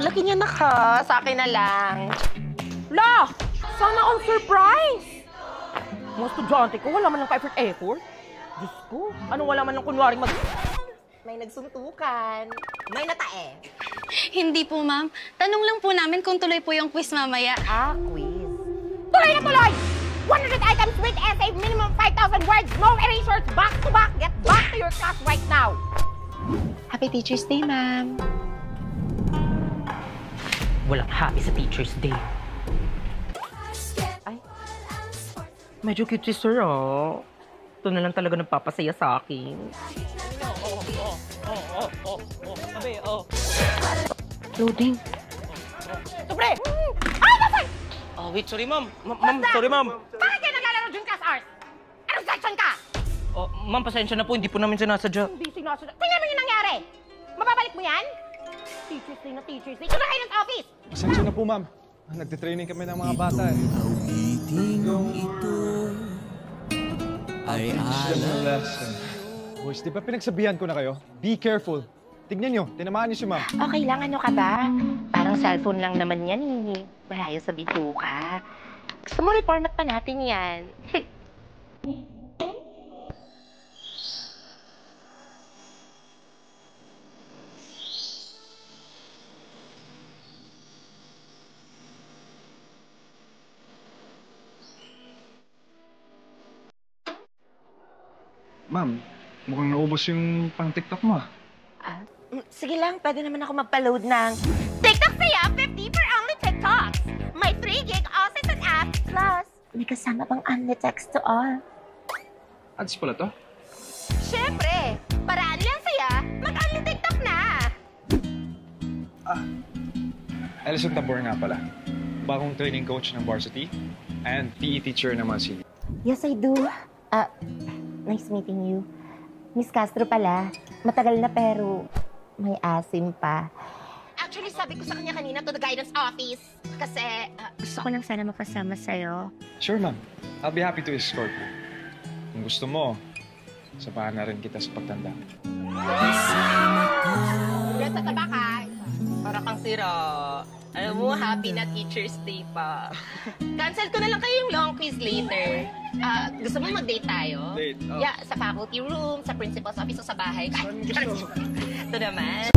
laki niya na ka. Sa akin na lang. La! Sana all surprise! Mga estudyante ko, wala man lang ka-effort. Diyos ko, anong wala man lang kunwaring May nagsuntukan. May natae. Hindi po, ma'am. Tanong lang po namin kung tuloy po yung quiz mamaya. Quiz. Tuloy na tuloy! 100 items with essay, minimum 5,000 words, no erasures, back to back. Get back to your class right now. Happy Teacher's Day, ma'am. Walang happy sa Teacher's Day. Ay. Medyo cute si sir, oh. Ito na lang talaga nagpapasaya sa akin. Loading. Sobre! Ay, nasay! Wait, sorry ma'am. Ma'am, sorry ma'am. Bakit kayo naglalaro dyan class hours? Anong section ka? Ma'am, pasensya na po. Hindi po namin sinasadya. Hindi sinasadya. Tingnan mo yung nangyari! Mababalik mo yan? Teacher's Day na Teacher's Day. Ito na kayo ng office! Pasensya na po, ma'am. Nagtitraining kami ng mga bata eh. Ay Lesson. Boys, di ba pinagsabihan ko na kayo? Be careful. Tignan nyo, tinamaan niyo si ma'am. Okay lang, ano ka ba? Parang cellphone lang naman yan, eh. Malayo sa bituka. Gusto mo reformat pa natin yan. Ma'am, mukhang naubos yung pang-TikTok mo ah. Sige lang, pwede naman ako magpa-load ng TikTok saya, 50 for only TikToks. May 3 gig access and apps plus may kasama pang only text to all. Ads pala to? Siyempre, paraan lang saya, mag-only TikTok na. Alison Tabor nga pala. Bagong training coach ng varsity and PE teacher ng mga senior. Yes, I do. Nice meeting you. Miss Castro pala. Matagal na pero may asim pa. Actually, sabi ko sa kanya kanina to the guidance office. Kasi gusto ko lang sana mapasama sa'yo. Sure, ma'am. I'll be happy to escort you. Kung gusto mo, sabahan na rin kita sa pagtanda. Yes, sa tabakan. Para kang sira. Alam mo, happy na Teacher's Day pa. Cancel ko na lang kayo yung long quiz later. Gusto mo mag-date tayo? Date? Oh. Yeah, sa faculty room, sa principal's office o sa bahay. Ito naman.